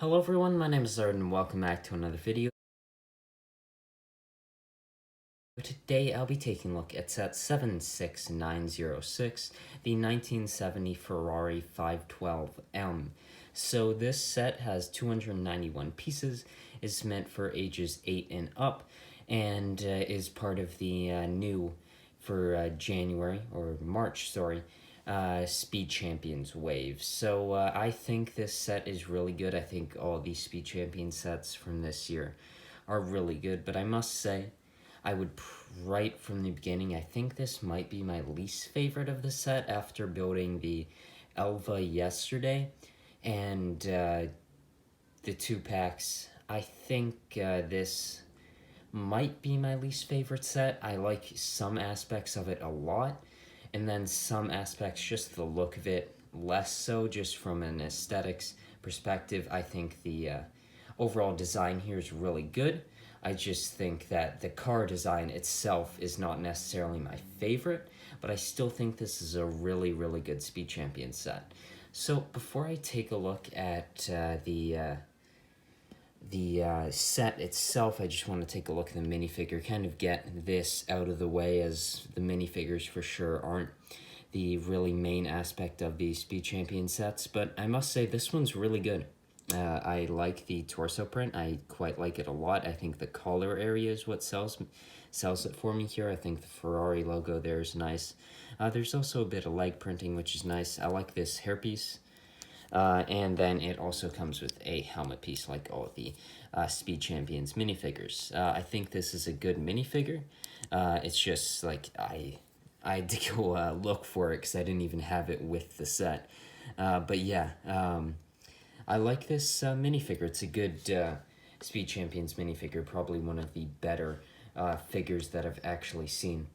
Hello everyone, my name is Zard and welcome back to another video. Today I'll be taking a look at set 76906, the 1970 Ferrari 512M. So this set has 291 pieces, is meant for ages 8 and up, and is part of the new, for January, or March, sorry, Speed Champions wave. So I think this set is really good. I think all these Speed Champion sets from this year are really good, but I must say, I would, right from the beginning, I think this might be my least favorite of the set after building the Elva yesterday, and the 2 packs. I think this might be my least favorite set. I like some aspects of it a lot, and then some aspects, just the look of it, less so, just from an aesthetics perspective. I think the overall design here is really good. I just think that the car design itself is not necessarily my favorite, but I still think this is a really, really good Speed Champion set. So before I take a look at the set itself, I just want to take a look at the minifigure, kind of get this out of the way, as the minifigures for sure aren't the really main aspect of the Speed Champion sets, but I must say this one's really good. I like the torso print. I quite like it a lot. I think the collar area is what sells it for me here. I think the Ferrari logo there is nice. There's also a bit of leg printing, which is nice. I like this hairpiece. And then it also comes with a helmet piece, like all of the Speed Champions minifigures. I think this is a good minifigure. It's just like I had to go look for it because I didn't even have it with the set. But yeah, I like this minifigure. It's a good Speed Champions minifigure, probably one of the better figures that I've actually seen.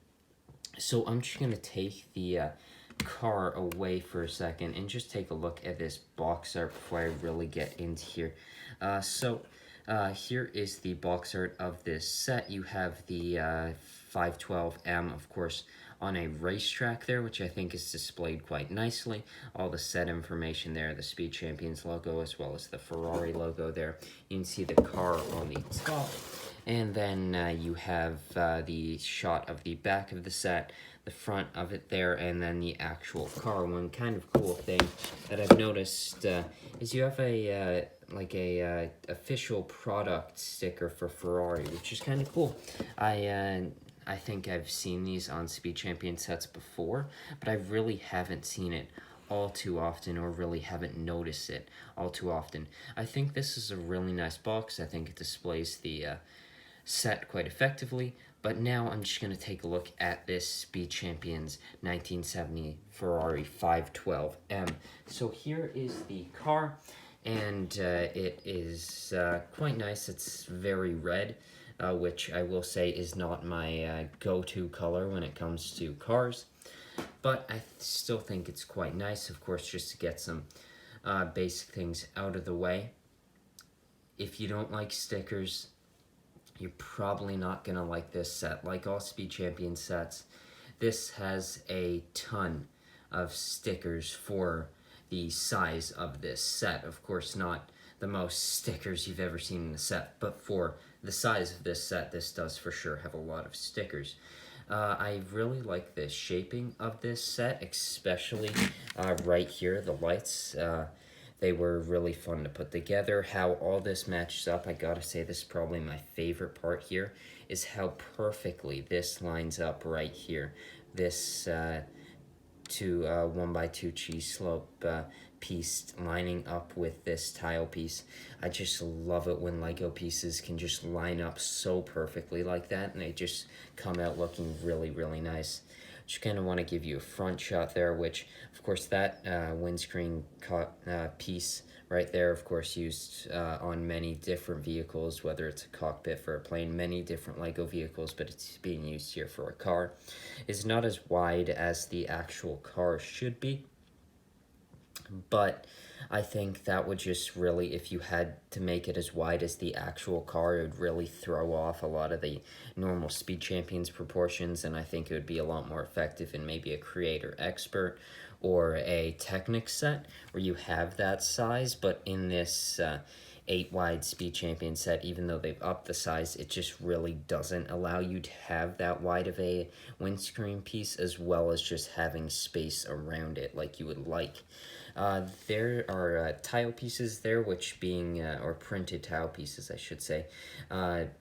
So I'm just going to take the car away for a second and just take a look at this box art before I really get into here. Here is the box art of this set. You have the 512M, of course, on a racetrack there, which I think is displayed quite nicely. All the set information there, the Speed Champions logo, as well as the Ferrari logo there. You can see the car on the top. And then you have the shot of the back of the set, the front of it there, and then the actual car. One kind of cool thing that I've noticed is you have a official product sticker for Ferrari, which is kind of cool. I think I've seen these on Speed Champion sets before, but I really haven't seen it all too often, or really haven't noticed it all too often. I think this is a really nice box. I think it displays the set quite effectively, but now I'm just going to take a look at this Speed Champions 1970 Ferrari 512M. So here is the car, and it is quite nice. It's very red, which I will say is not my go-to color when it comes to cars, but I still think it's quite nice, of course, just to get some basic things out of the way. If you don't like stickers, you're probably not going to like this set. Like all Speed Champion sets, this has a ton of stickers for the size of this set. Of course, not the most stickers you've ever seen in the set, but for the size of this set, this does for sure have a lot of stickers. I really like the shaping of this set, especially right here, the lights. They were really fun to put together. How all this matches up, I gotta say, this is probably my favorite part here, is how perfectly this lines up right here. This 1x2 cheese slope piece lining up with this tile piece. I just love it when Lego pieces can just line up so perfectly like that, and they just come out looking really, really nice. Just kind of want to give you a front shot there, which, of course, that windscreen piece right there, of course, used on many different vehicles, whether it's a cockpit for a plane, many different Lego vehicles, but it's being used here for a car. It's not as wide as the actual car should be, but I think that would just really, if you had to make it as wide as the actual car, it would really throw off a lot of the normal Speed Champions proportions, and I think it would be a lot more effective in maybe a creator expert or a Technic set where you have that size, but in this 8 wide Speed Champion set, even though they've upped the size, it just really doesn't allow you to have that wide of a windscreen piece, as well as just having space around it like you would like. There are tile pieces there, which being, or printed tile pieces, I should say,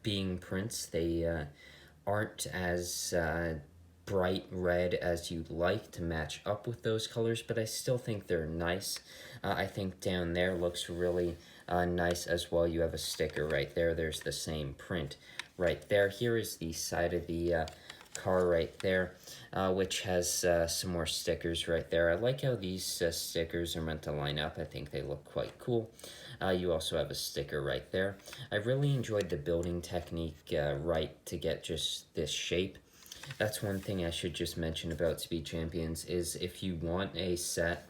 being prints, they aren't as bright red as you'd like to match up with those colors, but I still think they're nice. I think down there looks really nice as well. You have a sticker right there. There's the same print right there. Here is the side of the car right there, which has some more stickers right there. I like how these stickers are meant to line up. I think they look quite cool. You also have a sticker right there. I really enjoyed the building technique right to get just this shape. That's one thing I should just mention about Speed Champions, is if you want a set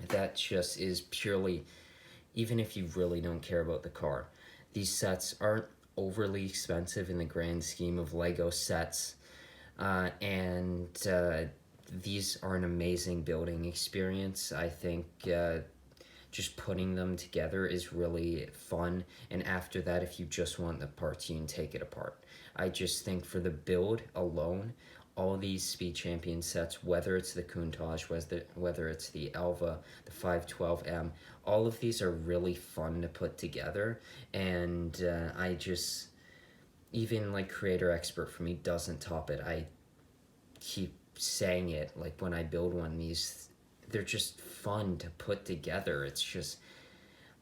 that just is purely, even if you really don't care about the car, these sets aren't overly expensive in the grand scheme of Lego sets, and these are an amazing building experience. I think just putting them together is really fun, and after that, if you just want the parts, you can take it apart. I just think for the build alone, all these Speed Champion sets, whether it's the Countach, whether it's the Elva, the 512M, all of these are really fun to put together, and I just, even like Creator Expert for me doesn't top it. I keep saying it, like when I build one, they're just fun to put together. It's just,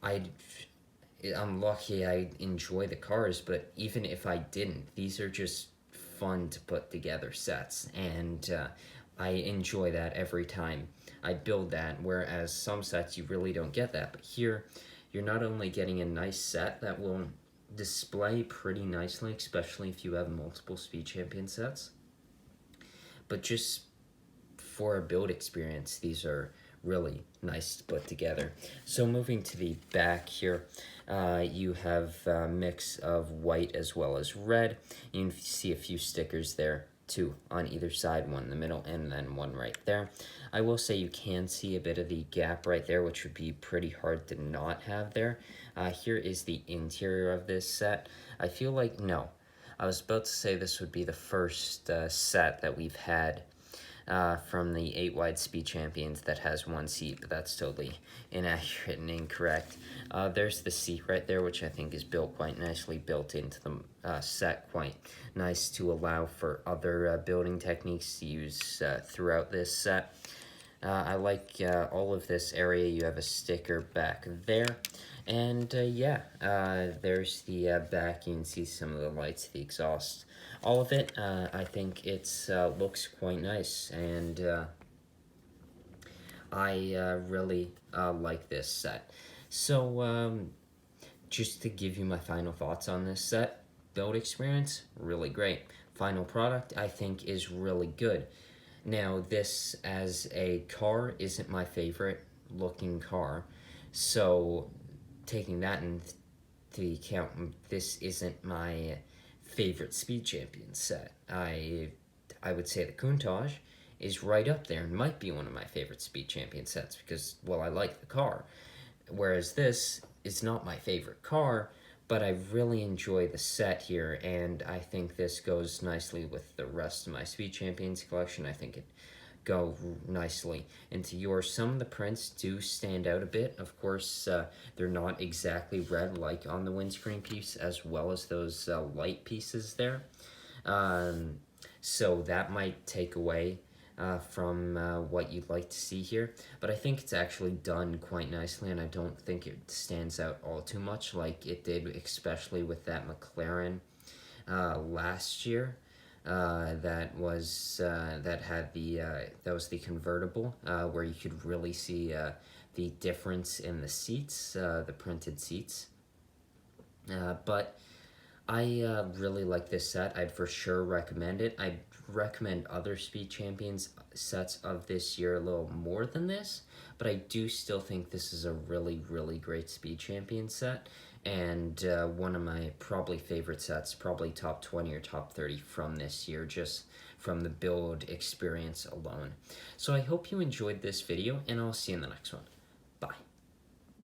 I'm lucky I enjoy the cars, but even if I didn't, these are just fun to put together sets, and I enjoy that every time I build that, whereas some sets you really don't get that. But here, you're not only getting a nice set that will display pretty nicely, especially if you have multiple Speed Champion sets, but just for a build experience, these are really nice to put together. So moving to the back here, you have a mix of white as well as red. You can see a few stickers there, two on either side, one in the middle, and then one right there. I will say you can see a bit of the gap right there, which would be pretty hard to not have there. Here is the interior of this set. I feel like, no, I was about to say this would be the first set that we've had from the 8 wide Speed Champions that has one seat, but that's totally inaccurate and incorrect. There's the seat right there, which I think is built quite nicely, built into the set, quite nice to allow for other building techniques to use throughout this set. I like all of this area. You have a sticker back there. And yeah, there's the back. You can see some of the lights, the exhaust, all of it. I think it's looks quite nice, and I really like this set. So just to give you my final thoughts on this set, build experience, really great. Final product, I think, is really good. Now, this as a car isn't my favorite looking car, so taking that into account, this isn't my favorite Speed Champion set. I would say the Countach is right up there and might be one of my favorite Speed Champion sets because, well, I like the car. Whereas this is not my favorite car, but I really enjoy the set here, and I think this goes nicely with the rest of my Speed Champions collection. I think it go nicely into yours. Some of the prints do stand out a bit. Of course, they're not exactly red like on the windscreen piece, as well as those light pieces there. So that might take away from what you'd like to see here, but I think it's actually done quite nicely, and I don't think it stands out all too much like it did, especially with that McLaren last year. That was the convertible, where you could really see the difference in the seats, the printed seats. But I really like this set. I'd for sure recommend it. I'd recommend other Speed Champions sets of this year a little more than this, but I do still think this is a really, really great Speed Champion set, and one of my probably favorite sets, probably top 20 or top 30 from this year, just from the build experience alone. So I hope you enjoyed this video, and I'll see you in the next one.